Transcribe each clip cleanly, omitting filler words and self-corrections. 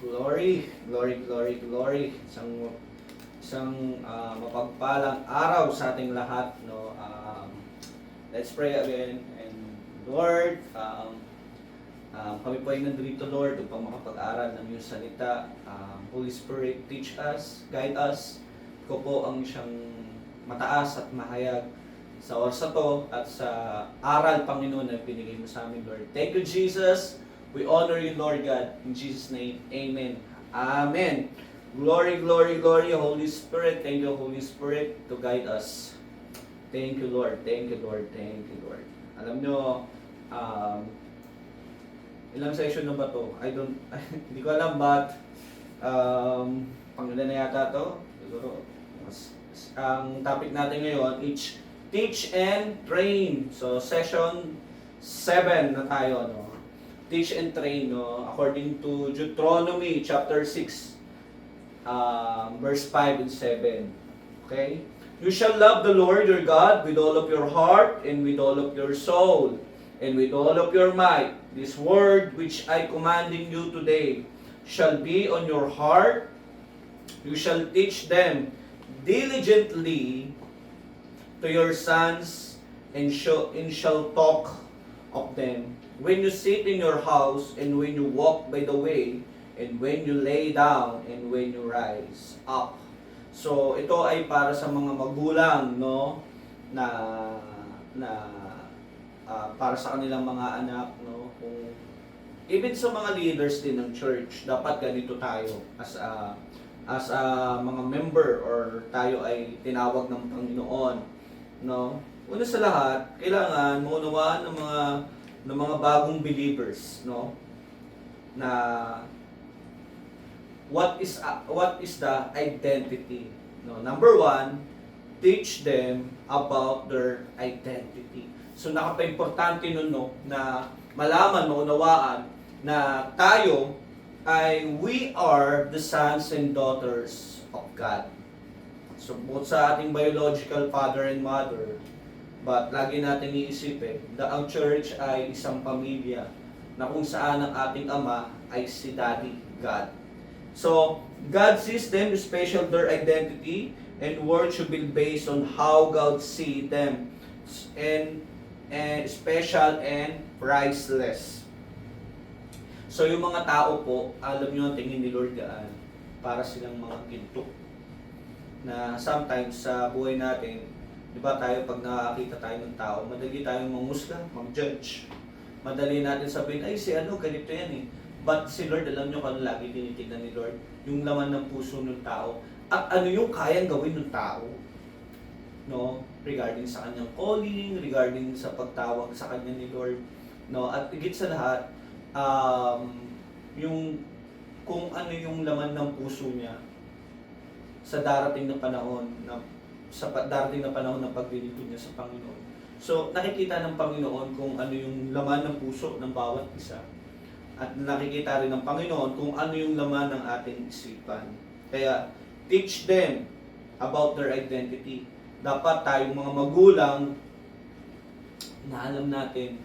Glory, glory, glory, glory. Isang mapagpalang araw sa ating lahat, no. Let's pray again. And Lord, kami po ay nandito, Lord, upang makapag-aral ng iyong salita. Holy Spirit, teach us, guide us. Ikaw po ang siyang mataas at mahayag sa oras na to at sa aral, Panginoon, na binigay mo sa amin, Lord. Thank you, Jesus. We honor you, Lord God. In Jesus' name, amen. Amen. Glory, glory, glory, Holy Spirit. Thank you, Holy Spirit, to guide us. Thank you, Lord. Thank you, Lord. Thank you, Lord. Alam nyo, ilang session na ba to? Hindi ko alam, but pangilan na yata to. Siguro, ang topic natin ngayon, teach and train. So, session 7 na tayo, no? Teach and train, no? According to Deuteronomy chapter 6, verse 5 and 7. Okay? You shall love the Lord your God with all of your heart and with all of your soul and with all of your might. This word which I commanding you today shall be on your heart. You shall teach them diligently to your sons and shall talk of them when you sit in your house and when you walk by the way and when you lay down and when you rise up. So ito ay para sa mga magulang, no, na para sa kanilang mga anak, no, kung even sa mga leaders din ng church, dapat ganito tayo as a mga member or tayo ay tinawag ng Panginoon, no. Una sa lahat, kailangan maunawaan ng mga bagong believers, no, na what is the identity, no. Number one, teach them about their identity. So napaka-importante nun, no, na malaman, maunawaan na tayo ay we are the sons and daughters of God. So both sa ating biological father and mother, but lagi natin iisipin na ang church ay isang pamilya na kung saan ang ating ama ay si Daddy God. So, God sees them, special their identity, and word should be based on how God see them, and special and priceless. So, yung mga tao po, alam nyo ang tingin ni Lord gaan, para silang mga ginto. Na sometimes sa buhay natin, di ba tayo pag nakakita tayo ng tao, madali tayong mangusga, mag-judge. Madali natin sabihin, ay si ano, ganito yan eh. But si Lord, alam nyo kung lagi tinitignan ni Lord, yung laman ng puso ng tao, at ano yung kayang gawin ng tao, no? Regarding sa kanyang calling, regarding sa pagtawag sa kanya ni Lord, no? At higit sa lahat, yung kung ano yung laman ng puso niya sa darating na panahon ng paglilingkod niya sa Panginoon. So, nakikita ng Panginoon kung ano yung laman ng puso ng bawat isa. At nakikita rin ng Panginoon kung ano yung laman ng ating isipan. Kaya, teach them about their identity. Dapat tayong mga magulang na alam natin,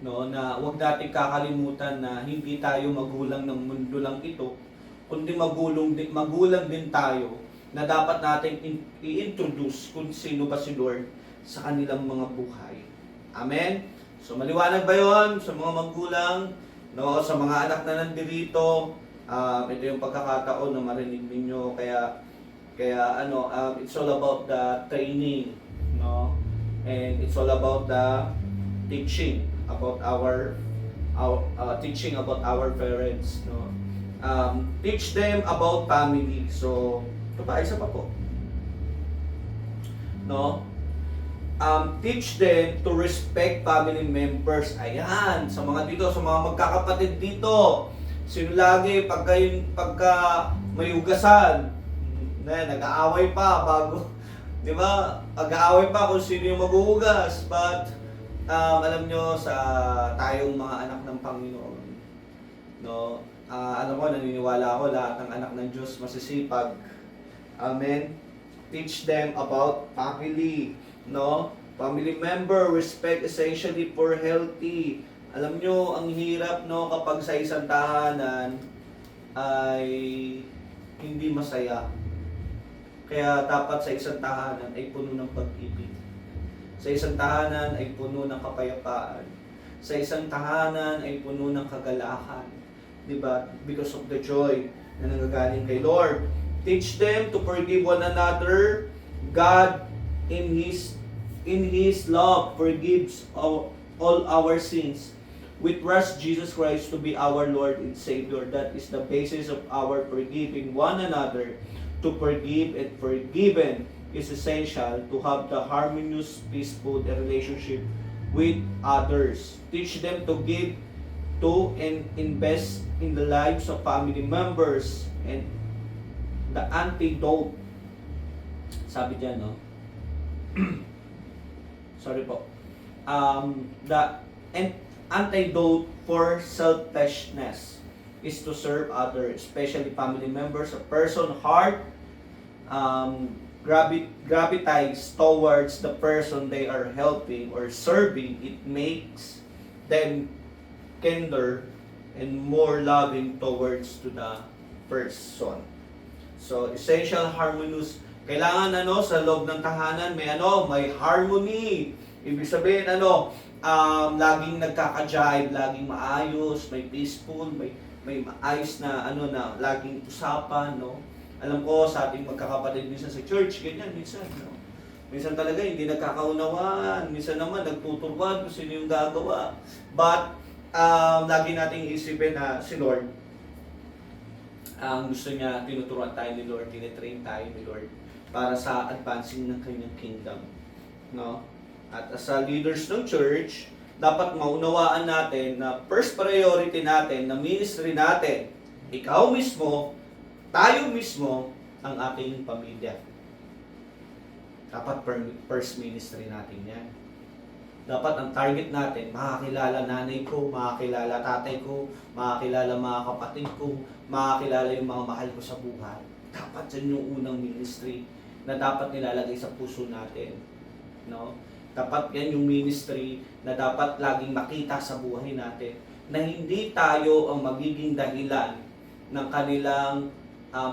no, na huwag natin kakalimutan na hindi tayo magulang ng mundo lang ito, kundi magulang din tayo na dapat natin i-introduce kung sino ba si Lord sa kanilang mga buhay. Amen? So maliwanag ba yun sa mga magulang, no, sa mga anak na nandirito? Ito yung pagkakataon na marinig ninyo. Kaya it's all about the training, no, and it's all about the teaching about our teaching about our parents, no. Teach them about family. So ito pa, isa pa po, no. Teach them to respect family members. Ayan, sa mga dito, sa mga magkakapatid dito, sino lagi pagka may hugasan, nag-aaway pa bago, di ba? Nag-aaway pa kung sino yung maghuhugas. But alam nyo, sa tayong mga anak ng Panginoon, no, alam mo, naniniwala ako lahat ng anak ng Diyos masisipag. Amen. Teach them about family, no? Family member, respect essentially for healthy. Alam nyo, ang hirap, no, kapag sa isang tahanan, ay hindi masaya. Kaya dapat sa isang tahanan ay puno ng pag-ibig. Sa isang tahanan ay puno ng kapayapaan. Sa isang tahanan ay puno ng kagalakan. Diba? Because of the joy na nanggagaling kay Lord. Teach them to forgive one another. God in His love forgives all our sins. We trust Jesus Christ to be our Lord and Savior. That is the basis of our forgiving one another. To forgive and forgiven is essential to have the harmonious, peaceful relationship with others. Teach them to give to and invest in the lives of family members. And the antidote, sabi dyan, no? Sorry po. The antidote for selfishness is to serve others, especially family members. A person heart gravitates towards the person they are helping or serving. It makes them kinder and more loving towards to the person. So, essential harmonious. Kailangan sa loob ng tahanan may harmony. Ibig sabihin laging nagkaka-jive, laging maayos, may peaceful, may maayos na na laging usapan, no? Alam ko sa ating magkakapatid minsan sa church, ganyan minsan, no? Minsan talaga hindi nagkakaunawaan, minsan naman nagtuturban kung sino yung gagawa. But lagi nating isipin na si Lord, ang gusto niya, tinuturuan tayo ni Lord, tinitrain tayo ni Lord para sa advancing ng kanyang kingdom, no? At as a leaders ng church, dapat maunawaan natin na first priority natin, na ministry natin, ikaw mismo, tayo mismo, ang ating pamilya. Dapat first ministry natin yan. Dapat ang target natin, makakilala nanay ko, makakilala tatay ko, makakilala mga kapatid ko, makakilala yung mga mahal ko sa buhay. Dapat yan yung unang ministry na dapat nilalagay sa puso natin. No? Dapat yan yung ministry na dapat laging makita sa buhay natin, na hindi tayo ang magiging dahilan ng kanilang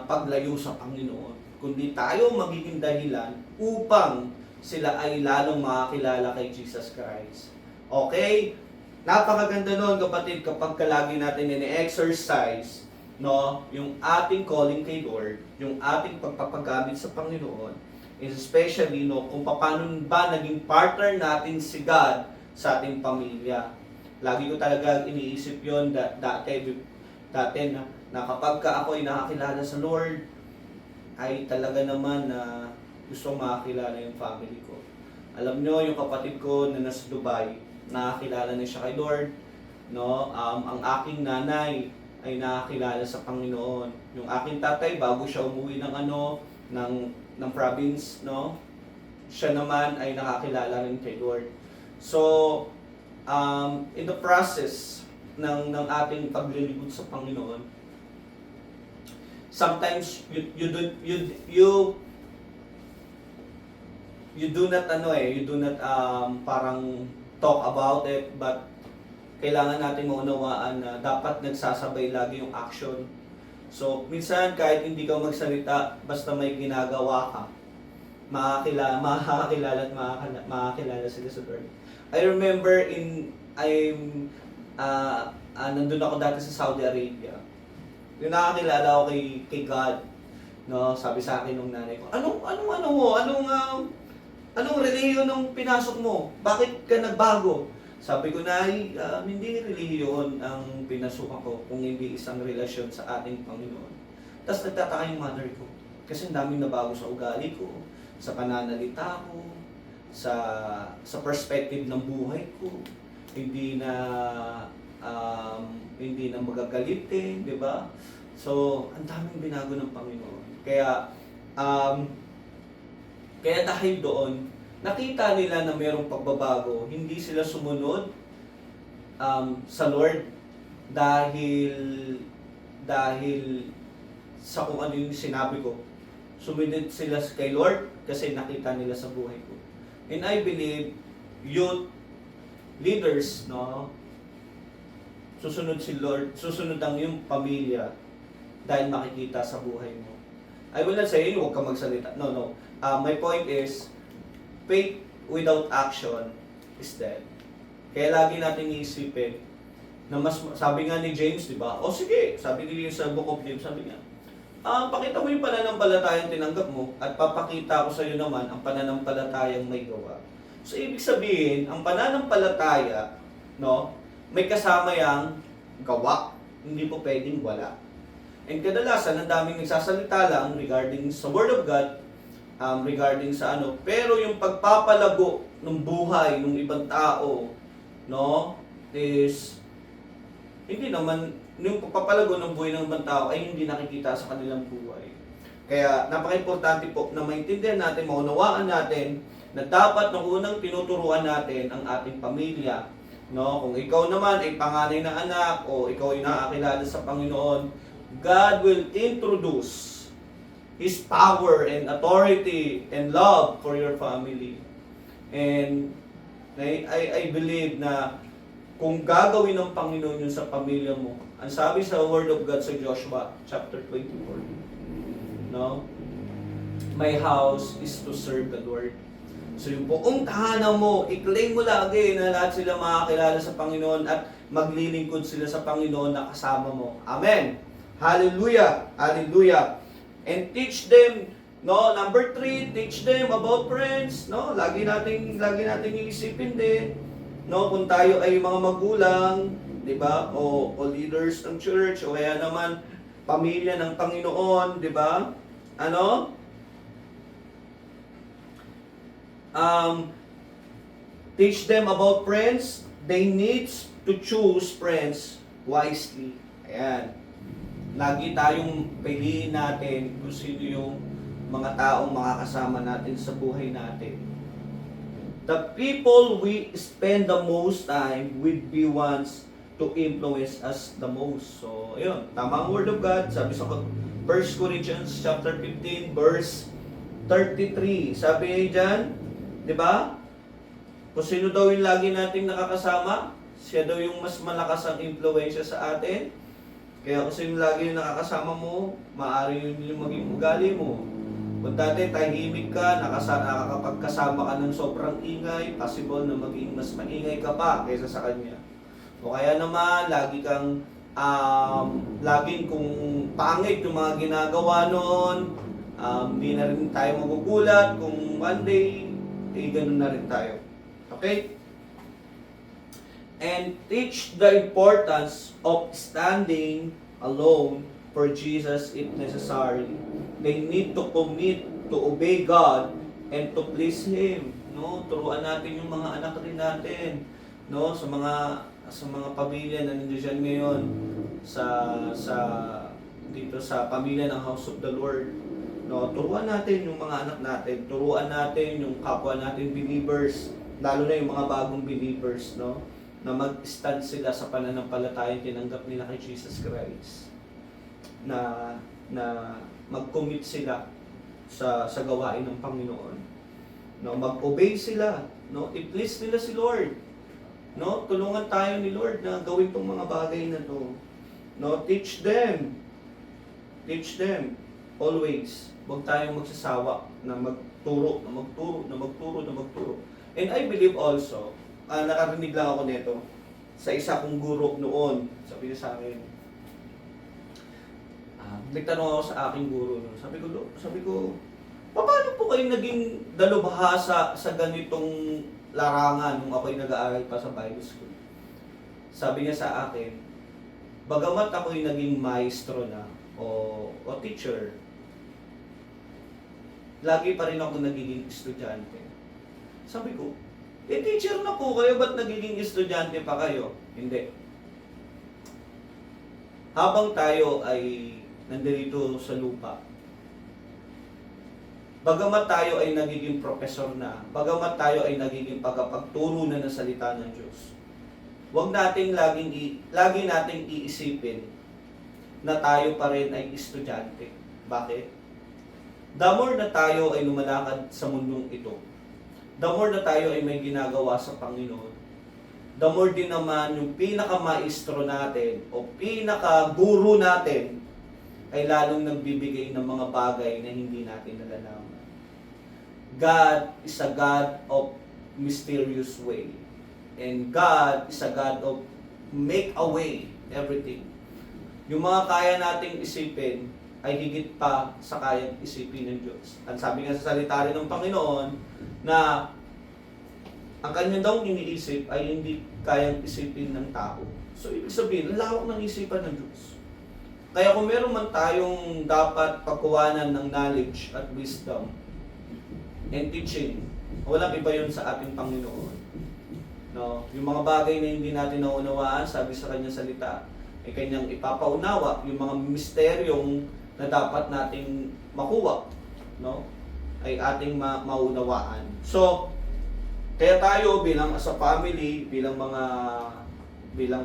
paglayo sa Panginoon, kundi tayo magiging dahilan upang sila ay lalong makakilala kay Jesus Christ. Okay? Napakaganda nun, kapatid, kapag lagi natin ini-exercise, no, yung ating calling kay Lord, yung ating pagpapagamit sa Panginoon, especially kung paano ba naging partner natin si God sa ating pamilya. Lagi ko talaga iniisip yon dati na kapag ako ay nakakilala sa Lord, ay talaga naman na gusto makakilala yung family ko. Alam nyo, yung kapatid ko na nasa Dubai, nakakilala na siya kay Lord. No? Ang aking nanay ay nakakilala sa Panginoon. Yung aking tatay, bago siya umuwi ng province, no? Siya naman ay nakakilala rin kay Lord. So, in the process ng ating paglilingkod sa Panginoon, sometimes you do not parang talk about it, but kailangan natin maunawaan na dapat nagsasabay lagi yung action. So, minsan kahit hindi ka magsalita, basta may ginagawa ka, makakilala at makakilala sila sa Lord. I remember nandun ako dati sa Saudi Arabia. Yung nakakilala ako kay God, no? Sabi sa akin nung nanay ko, anong relihiyon nung pinasok mo? Bakit ka nagbago? Sabi ko na, hindi relihiyon ang pinasukan ko kung hindi isang relasyon sa ating Panginoon. Tapos nagtataka yung mother ko. Kasi ang daming nabago sa ugali ko, sa pananalita ko, sa perspective ng buhay ko. Hindi na magagalitin, di ba? So, ang daming binago ng Panginoon. Kaya dahil doon, nakita nila na mayroong pagbabago, hindi sila sumunod sa Lord dahil sa kung ano yung sinabi ko. Sumunod sila kay Lord kasi nakita nila sa buhay ko. And I believe youth leaders, no, susunod si Lord, susunod ang yung pamilya dahil makikita sa buhay mo. I will not say, huwag kang magsalita. No, no. My point is, faith without action is dead. Kaya lagi natin iisipin na mas, sabi nga ni James, di ba? O sige, sabi niya sa Book of James, sabi niya, pakita mo yung pananampalatayang tinanggap mo at papakita ko sa iyo naman ang pananampalatayang may gawa. So, ibig sabihin, ang pananampalataya, no, may kasama yang gawa. Hindi po pwedeng wala. And kadalasan, ang daming nagsasalita lang regarding sa Word of God, regarding sa ano, pero yung pagpapalago ng buhay ng ibang tao, no, is hindi naman, yung pagpapalago ng buhay ng ibang tao ay hindi nakikita sa kanilang buhay. Kaya napaka-importante po na maintindihan natin, maunawaan natin na dapat nung unang tinuturuan natin ang ating pamilya, no, kung ikaw naman ay panganay na anak o ikaw ay nakakilala sa Panginoon, God will introduce His power and authority and love for your family. And I believe na kung gagawin ng Panginoon yun sa pamilya mo, ang sabi sa Word of God sa Joshua chapter 24, no? My house is to serve the Lord. So yung buong tahanan mo, i-claim mo lagi na lahat sila makakilala sa Panginoon at maglilingkod sila sa Panginoon na kasama mo. Amen! Hallelujah! Hallelujah! And teach them, no? Number 3, teach them about friends, no? Lagi nating iisipin din, no? Kung tayo ay mga magulang, 'di ba? O leaders ng church o kaya naman pamilya ng Panginoon, 'di ba? Ano? Teach them about friends. They need to choose friends wisely. Ayan. Lagi tayong piliin natin kung sino yung mga taong makakasama natin sa buhay natin. The people we spend the most time will be ones to influence us the most. So, ayun, tama ang Word of God. Sabi sa 1 Corinthians chapter 15, verse 33. Sabi niya dyan, di ba? Kung sino daw yung lagi nating nakakasama, siya daw yung mas malakas ang influensya sa atin. Kaya kung sino lagi yung nakakasama mo, maaari yun yung maging ugali mo. Kung dati tahimik ka, nakakapagkasama ka ng sobrang ingay, possible na maging mas maingay ka pa kaysa sa kanya. O kaya naman, laging kung pangit yung mga ginagawa noon, hindi na rin tayo magugulat kung one day, ganun na rin tayo. Okay? And teach the importance of standing alone for Jesus if necessary. They need to commit to obey God and to please Him. No, turuan natin yung mga anak rin natin, no, sa mga pamilya na nandiyan ngayon dito sa pamilya ng House of the Lord. No, turuan natin yung mga anak natin, turuan natin yung kapwa natin believers, lalo na yung mga bagong believers, no, na mag-stand sila sa pananampalatayang tinanggap nila kay Jesus Christ. Na mag-commit sila sa gawain ng Panginoon. No, mag-obey sila, no? I-please nila si Lord. No, tulungan tayo ni Lord na gawin tong mga bagay na to. No, teach them. Teach them always. Huwag tayong magsasawa na magturo. And I believe also, nakarinig lang ako nito sa isa kong guro noon. Sabi niya sa akin, nagtanong ako sa aking guro noon. Sabi ko, paano po kayo naging dalubhasa sa ganitong larangan nung ako'y nag-aaral pa sa Bible School? Sabi niya sa akin, bagamat ako'y naging maestro na o teacher, lagi pa rin ako nagiging estudyante. Sabi ko, teacher na po kayo, ba't nagiging estudyante pa kayo? Hindi. Habang tayo ay nandito sa lupa, bagamat tayo ay nagiging profesor na, bagamat tayo ay nagiging pagpagturo na ng salita ng Diyos, huwag nating lagi nating iisipin na tayo pa rin ay estudyante. Bakit? The more na tayo ay lumalakad sa mundong ito, the more na tayo ay may ginagawa sa Panginoon, the more din naman yung pinaka-maestro natin o pinaka-guru natin ay lalong nagbibigay ng mga bagay na hindi natin nalalaman. God is a God of mysterious way. And God is a God of make a way everything. Yung mga kaya nating isipin ay higit pa sa kayang isipin ng Diyos. At sabi nga sa salita rin ng Panginoon na ang kanya daw iniisip ay hindi kayang isipin ng tao. So ibig sabihin, ang lawak ng isipan ng Diyos. Kaya kung meron man tayong dapat pagkuhanan ng knowledge at wisdom and teaching, walang iba yun sa ating Panginoon. No? Yung mga bagay na hindi natin naunawaan, sabi sa kanyang salita, ay kanyang ipapaunawa, yung mga misteryong na dapat nating makuha, no? Ay ating maunawaan. So, kaya tayo bilang as a family, bilang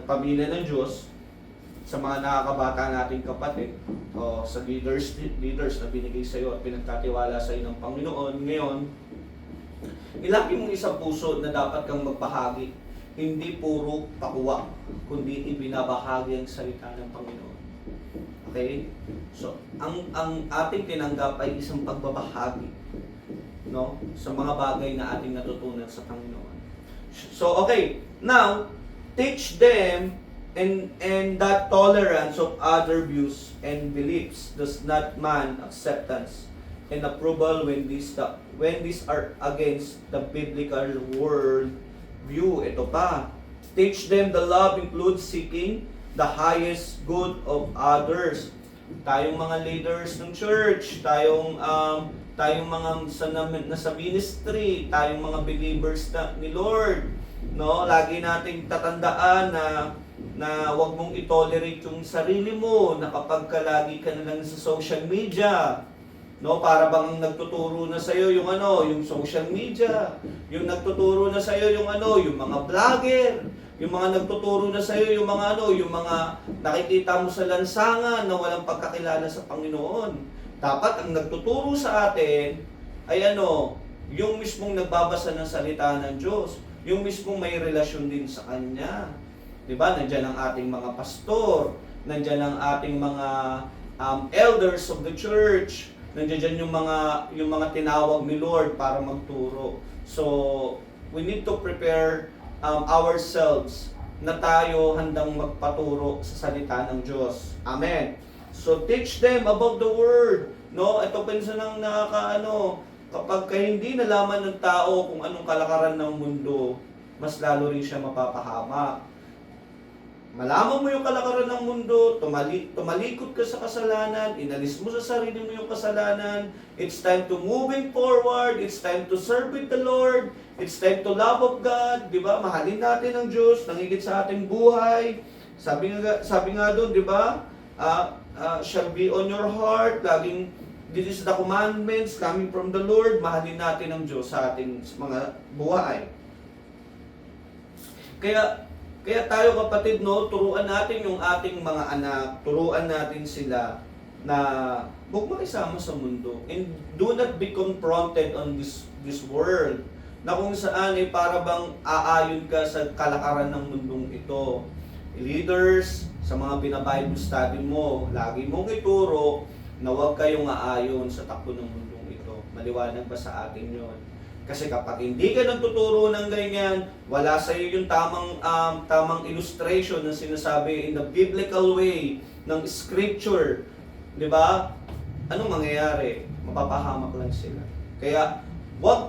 pamilya ng Diyos, sa mga nakakabata nating kapatid, o sa leaders na binigay sa iyo at pinagkatiwala sa iyo ng Panginoon, ngayon, ilaki mong isang puso na dapat kang magbahagi. Hindi puro pakuha, kundi ibinabahagi ang salita ng Panginoon. Okay? So, ang ating tinanggap ay isang pagbabahagi, no? Sa mga bagay na ating natutunan sa Panginoon. So, okay. Now, teach them and that tolerance of other views and beliefs does not man acceptance and approval when these are against the biblical world view. Ito pa. Teach them the love includes seeking the highest good of others. Tayong mga leaders ng church, tayong mga nasa ministry, tayong mga believers ni Lord, no? Lagi nating tatandaan na wag mong i-tolerate yung sarili mo na kapag lagi ka na lang sa social media, no, para bang nagtuturo na sa iyo yung yung social media, yung nagtuturo na sa iyo yung yung mga vlogger, yung mga nagtuturo na sa iyo yung mga nakikita mo sa lansangan na walang pagkakilala sa Panginoon. Dapat ang nagtuturo sa atin ay yung mismong nagbabasa ng salita ng Diyos, yung mismong may relasyon din sa Kanya. 'Di ba? Nandiyan ang ating mga pastor, nandiyan ang ating mga elders of the church, nandiyan yung mga tinawag ni Lord para magturo. So, we need to prepare ourselves na tayo handang magpaturo sa salita ng Diyos. Amen. So, teach them about the Word. No? Ito pinsan ng kapag hindi nalaman ng tao kung anong kalakaran ng mundo, mas lalo rin siya mapapahamak. Malaman mo yung kalakaran ng mundo, tumalikod ka sa kasalanan, inalis mo sa sarili mo yung kasalanan, it's time to moving forward, it's time to serve with the Lord, it's time to love of God, di ba? Mahalin natin ang Diyos, nangigit sa ating buhay. Sabi nga doon, di ba? Shall be on your heart, laging, this is the commandments coming from the Lord, mahalin natin ang Diyos sa ating mga buhay. Kaya tayo kapatid, turuan natin yung ating mga anak, turuan natin sila na huwag makisama sa mundo. And do not be confronted on this world, na kung saan para bang aayon ka sa kalakaran ng mundong ito. Leaders, sa mga binabible study mo, lagi mong ituro na huwag kayong aayon sa takbo ng mundong ito. Maliwanag ba sa atin yon? Kasi kapag hindi ka nagtuturo ng ganyan, wala sa iyo yung tamang illustration na sinasabi in the biblical way ng scripture, di ba? Anong mangyayari? Mapapahamak lang sila. Kaya huwag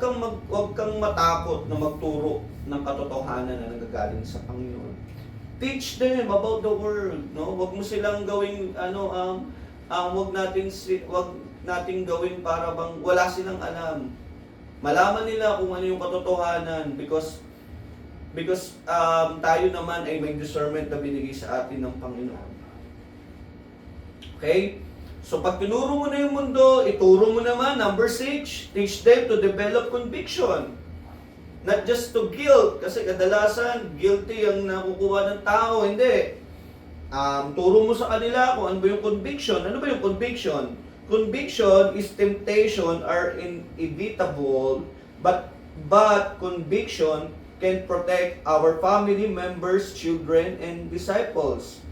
kang matakot na magturo ng katotohanan na nanggagaling sa Panginoon. Teach them about the world, no? Huwag mo silang gawing huwag nating gawing para bang wala silang alam. Malaman nila kung ano yung katotohanan because tayo naman ay may discernment na binigay sa atin ng Panginoon. Okay? So pag tinuro mo na yung mundo, ituro mo naman, number 6, teach them to develop conviction. Not just to guilt, kasi kadalasan guilty ang nakukuha ng tao, hindi. Turo mo sa kanila kung ano ba yung conviction. Ano ba yung conviction? Conviction is temptation are inevitable, but conviction can protect our family members, children, and disciples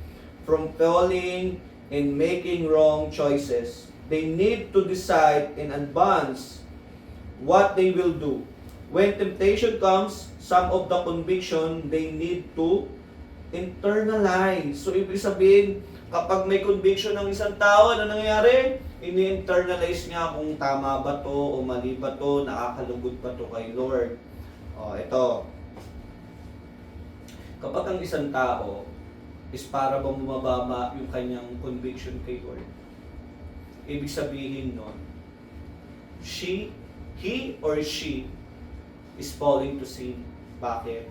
from falling in making wrong choices. They need to decide in advance what they will do. When temptation comes, some of the conviction they need to internalize. So, ibig sabihin, kapag may conviction ng isang tao, ano nangyayari? Ini-internalize niya kung tama ba to o mali ba to, nakakalugod ba to kay Lord. O, ito. Kapag ang isang tao is para bang bumababa yung kanyang conviction kay Lord, ibig sabihin nun, he or she is falling to sin. Bakit?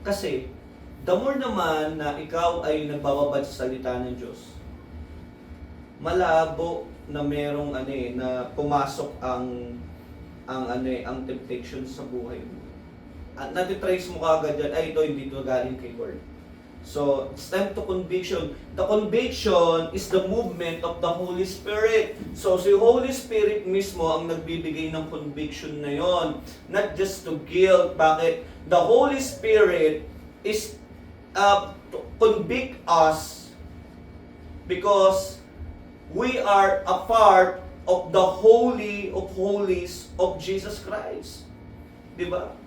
Kasi, the more naman na ikaw ay nagbababad sa salita ng Diyos, malabo na merong na pumasok ang temptation sa buhay mo. At natitrace mo kagad yan, ay ito hindi ito galing kay Lord. So, it's time to conviction. The conviction is the movement of the Holy Spirit. So, si Holy Spirit mismo ang nagbibigay ng conviction na yon, not just to guilt. Bakit? The Holy Spirit is to convict us because we are a part of the Holy of Holies of Jesus Christ. Diba?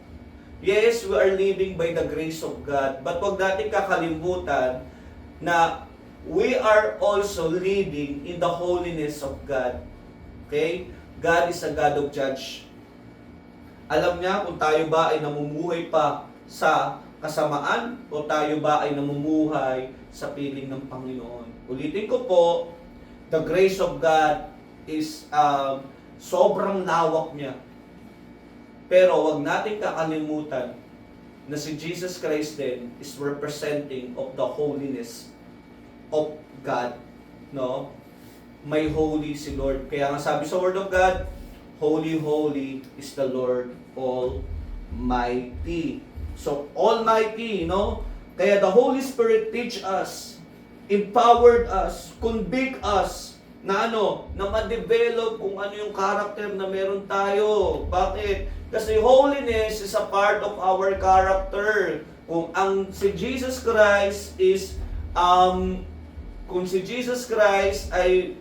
Yes, we are living by the grace of God, but huwag natin kakalimutan na we are also living in the holiness of God. Okay? God is a God of judge. Alam niya kung tayo ba ay namumuhay pa sa kasamaan o tayo ba ay namumuhay sa piling ng Panginoon. Ulitin ko po, the grace of God is sobrang lawak niya. Pero wag nating kakalimutan na si Jesus Christ din is representing of the holiness of God. No? May holy si Lord. Kaya nga sabi sa Word of God, holy, holy is the Lord Almighty. So, Almighty, no? Kaya the Holy Spirit teach us, empowered us, convict us, na na ma-develop kung ano yung character na meron tayo. Bakit? Kasi holiness is a part of our character. Kung si Jesus Christ is kung si Jesus Christ ay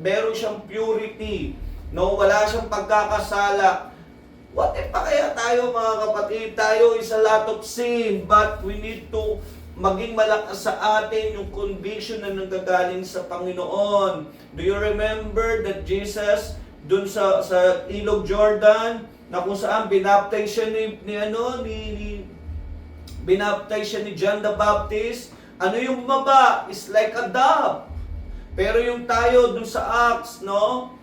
meron siyang purity, no, wala siyang pagkakasala. What if pa kaya tayo mga kapatid? Tayo is a lot of sin, but we need to maging malakas sa atin yung conviction na nanggagaling sa Panginoon. Do you remember that Jesus dun sa Ilog Jordan na kung saan binaptize siya binaptize siya ni John the Baptist? Ano yung bumaba? It's like a dove. Pero yung tayo dun sa Acts, no?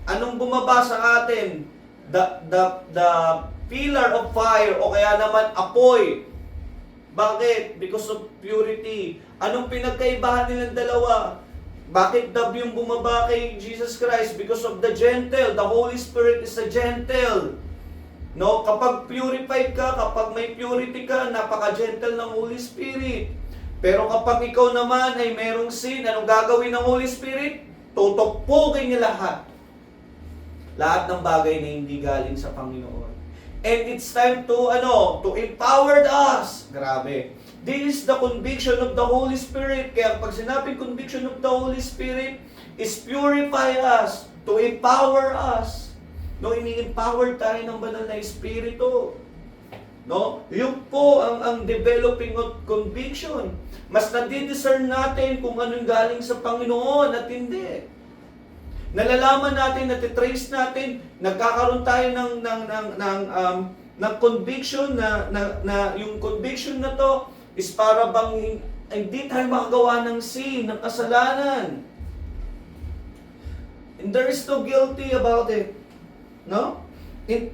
Anong bumaba sa atin? The pillar of fire o kaya naman apoy. Bakit? Because of purity. Anong pinagkaibahan nilang dalawa? Bakit dove yung bumaba kay Jesus Christ? Because of the gentle. The Holy Spirit is a gentle. No, kapag purified ka, kapag may purity ka, napaka-gentle ng Holy Spirit. Pero kapag ikaw naman ay merong sin, anong gagawin ng Holy Spirit? Tutokpokin niya lahat. Lahat ng bagay na hindi galing sa Panginoon. And it's time to empower us. Grabe. This is the conviction of the Holy Spirit. Kaya pag sinabing conviction of the Holy Spirit is purify us, to empower us. No, ini-empower tayo ng banal na Espiritu. No? Yun po ang developing of conviction. Mas nadidiscern natin kung anong galing sa Panginoon at hindi. Nalalaman natin, natitrace natin, nagkakaroon tayo ng conviction na yung conviction na to is para bang hindi tayo makagawa ng sin, ng kasalanan. And there is no guilty about it. No? And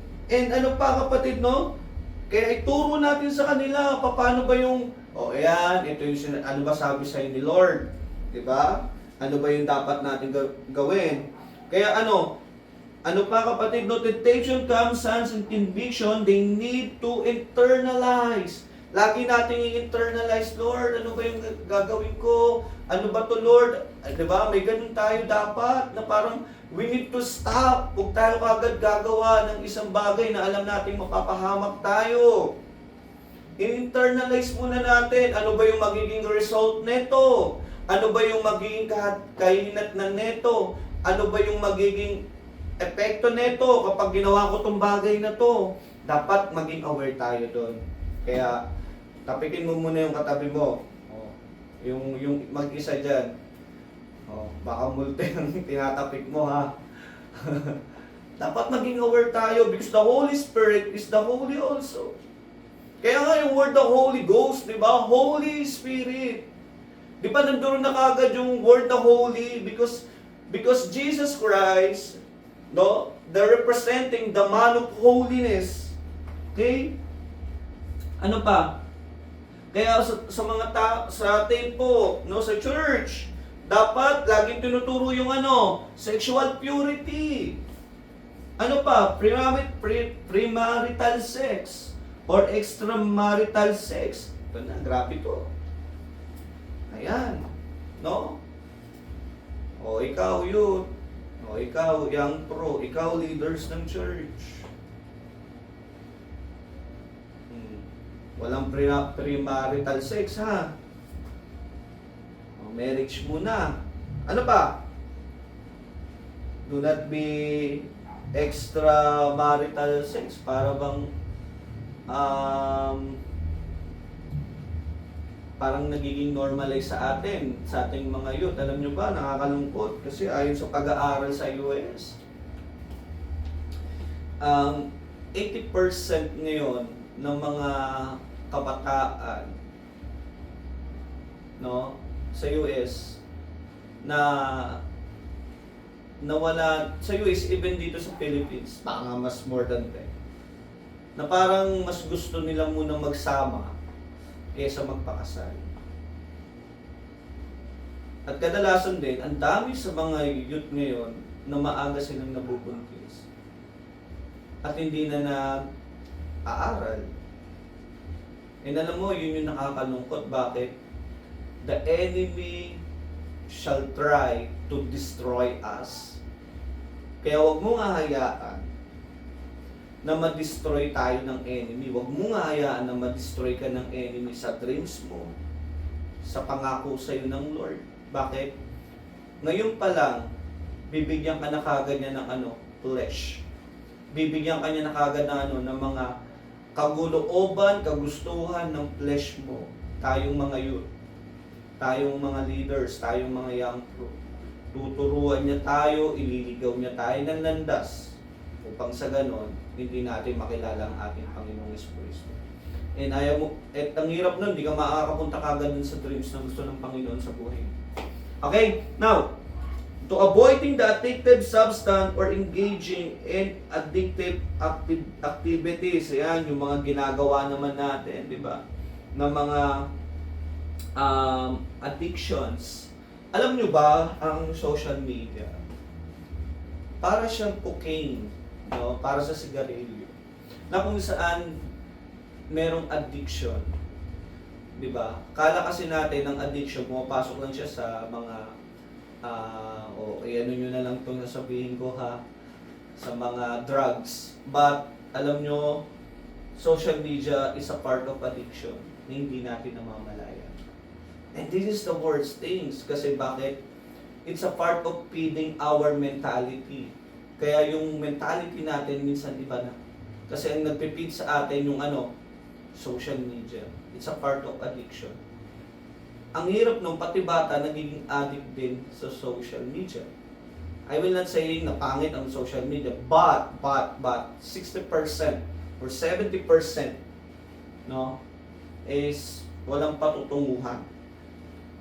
ano pa kapatid, no? Kaya ituro natin sa kanila, paano ba yung, ayan, ito yung, ano ba sabi sa'yo ni Lord? Diba? Ano ba yung dapat natin gawin? Kaya ano pa kapatid, no? Temptation comes, sons, and conviction, they need to internalize. Lagi natin i-internalize, Lord, ano ba yung gagawin ko? Ano ba to, Lord? Diba? May ganun tayo dapat, na parang we need to stop. Huwag tayo kagad gagawa ng isang bagay na alam natin mapapahamak tayo. I-internalize muna natin, ano ba yung magiging result nito? Ano ba yung magiging kahinatnan neto? Ano ba yung magiging epekto neto kapag ginawa ko tong bagay na to? Dapat maging aware tayo doon. Kaya, tapikin mo muna yung katabi mo. Oh, yung mag-isa dyan. Oh, baka multe ang tinatapik mo, ha? Dapat maging aware tayo because the Holy Spirit is the Holy also. Kaya nga yung word the Holy Ghost, di ba? Holy Spirit. Di ba nandoon na kagad yung word the Holy because Jesus Christ, no, they're representing the man of holiness. Okay? Ano pa? Kaya sa mga sa atin po, no, sa church, dapat laging tinuturo yung sexual purity. Ano pa? Premarital sex or extramarital sex. Ito na, grabe to. Ayan. No? O ikaw yun. O ikaw, young pro. Ikaw, leaders ng church. Walang premarital sex, ha? O, marriage muna. Ano pa? Do not be extramarital sex. Para bang parang nagiging normalize sa ating mga youth. Alam nyo ba, nakakalungkot kasi ayon sa pag-aaral sa US, 80% ngayon ng mga kabataan, no, sa US na nawala sa US, even dito sa Philippines, baka nga mas more than 10, na parang mas gusto nilang munang magsama kaysa magpakasal. At kadalasan din, ang dami sa mga youth ngayon na maaga silang nabubuntis at hindi na aaral. And alam mo, yun yung nakakalungkot. Bakit? The enemy shall try to destroy us. Kaya wag mo nga hayaan na ma-destroy tayo ng enemy. Wag mo nga hayaan na ma-destroy ka ng enemy sa dreams mo, sa pangako sa iyo ng Lord. Bakit? Ngayon pa lang, bibigyan ka na kagad niya ng flesh. Bibigyan ka niya na kagad ng mga kagulooban, kagustuhan ng flesh mo. Tayong mga youth, tayong mga leaders, tayong mga young pro. Tuturuan niya tayo, ililigaw niya tayo ng landas upang sa ganon, hindi natin makilala ang ating Panginoong Kristo. And ayaw mo, ang hirap nun, hindi ka makakapunta kagad dun sa dreams na gusto ng Panginoon sa buhay. Okay, now, to avoiding the addictive substance or engaging in addictive activities, yan, yung mga ginagawa naman natin, di ba? Na mga addictions. Alam nyo ba, ang social media, para siyang cocaine, no? Para sa sigarilyo. Na kung saan merong addiction. Di ba? Kala kasi natin ang addiction, pumapasok lang siya sa mga ano nyo na lang itong nasabihin ko, ha, sa mga drugs. But, alam nyo, social media is a part of addiction na hindi natin namamalayan. And this is the worst things. Kasi bakit? It's a part of feeding our mentality. Kaya yung mentality natin minsan iba na. Kasi ang nagpipid sa atin yung social media. It's a part of addiction. Ang hirap nung pati bata nagiging addict din sa social media. I will not say na pangit ang social media, but 60% or 70%, no, is walang patutunguhan.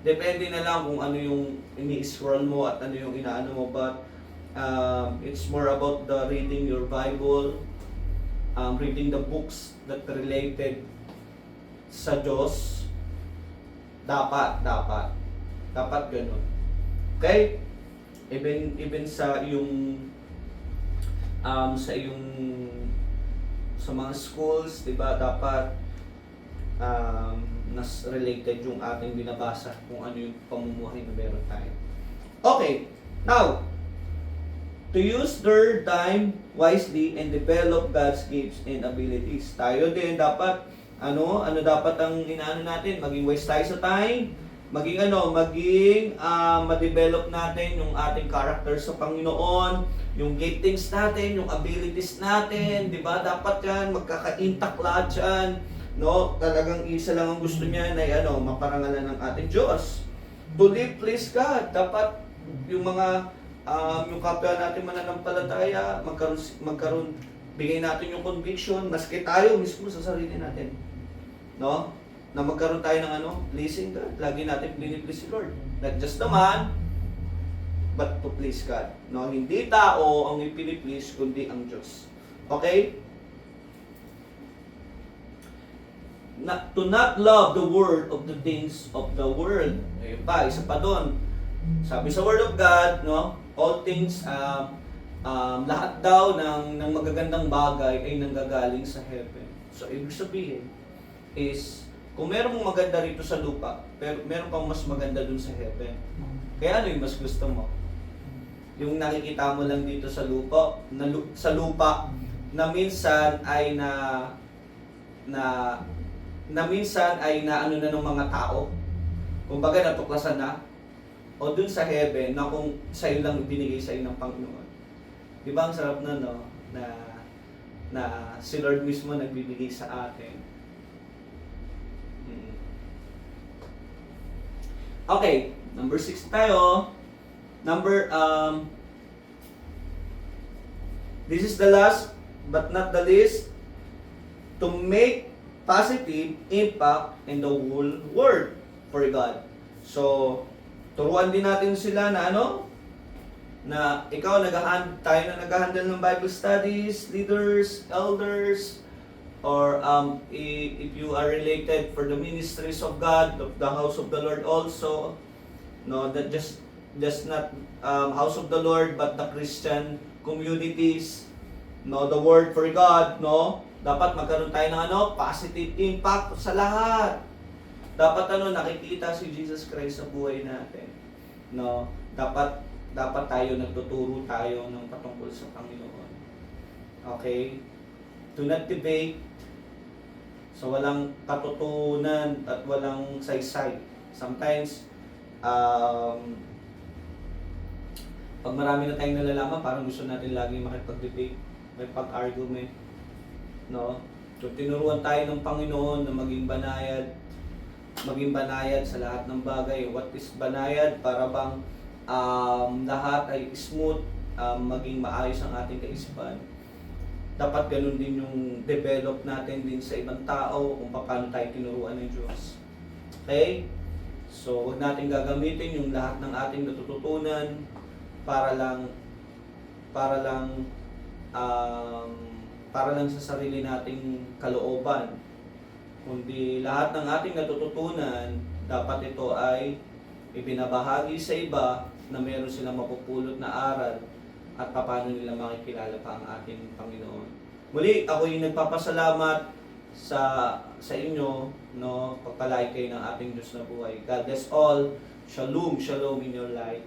Depende na lang kung ano yung ini-scroll mo at ano yung inaano mo, but it's more about the reading your Bible, reading the books that related sa Diyos. Dapat ganun. Okay? Even sa yung sa mga schools, 'di ba, dapat nas related yung ating binabasa kung ano yung pamumuhay na meron tayo. Okay, now, to use their time wisely and develop God's gifts and abilities. Tayo din dapat, ano dapat ang inaano natin? Maging wise tayo sa time, ma-develop natin yung ating character sa Panginoon, yung giftings natin, yung abilities natin, di ba? Dapat yan, magkaka-intact lahat yan. No? Talagang isa lang ang gusto niya na maparangalan ng ating Diyos. To live please God. Dapat yung mga yung kapwa natin mananampalataya, magkaroon, bigay natin yung conviction, maski tayo mismo sa sarili natin. No? Na magkaroon tayo ng pleasing God. Lagi natin piniplease si Lord. Not just the man, but to please God. No? Hindi tao ang ipiniplease, kundi ang Diyos. Okay? To not love the world of the things of the world. Ayun pa, isa pa doon. Sabi sa Word of God, no? All things, lahat daw ng magagandang bagay ay nanggagaling sa heaven. So, ibig sabihin is, kung merong maganda rito sa lupa, pero meron pang mas maganda dun sa heaven. Kaya ano yung mas gusto mo? Yung nakikita mo lang dito sa lupa, na minsan ay minsan ay naano na ng mga tao. Kumbaga natuklasan na, o dun sa heaven na kung sa'yo lang binigay sa'yo ng Panginoon. Di ba ang sarap na na si Lord mismo nagbibigay sa atin. Okay, number 6 tayo. This is the last but not the least, to make positive impact in the whole world for God. So, turuan din natin sila na na ikaw tayo na nag-handle ng Bible studies, leaders, elders, or if you are related for the ministries of God, of the house of the Lord also, no, that just not house of the Lord, but the Christian communities, no, the word for God, no, dapat magkaroon tayo ng positive impact sa lahat. Dapat nakikita si Jesus Christ sa buhay natin. No, dapat tayo nagtuturo tayo ng patungkol sa Panginoon. Okay? Do not debate so walang katutunan at walang saysay. Sometimes pag marami na tayong nalalaman, parang gusto natin lagi makipag-debate, makipag-argument. No? So tinuruan tayo ng Panginoon na maging banayad sa lahat ng bagay. What is banayad? Para bang lahat ay smooth, maging maayos ang ating kaisipan. Dapat ganun din yung develop natin din sa ibang tao kung paano tayo tinuruan ng Diyos. Okay? So, huwag natin gagamitin yung lahat ng ating natututunan para lang sa sarili nating kalooban. Kundi lahat ng ating natututunan, dapat ito ay ibinabahagi sa iba na meron silang mapupulot na aral at paano nila makikilala pa ang ating Panginoon. Muli, ako yung nagpapasalamat sa inyo, no, pagpalain kayo ng ating Diyos na buhay. God bless all. Shalom, shalom in your life.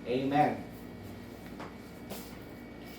Amen.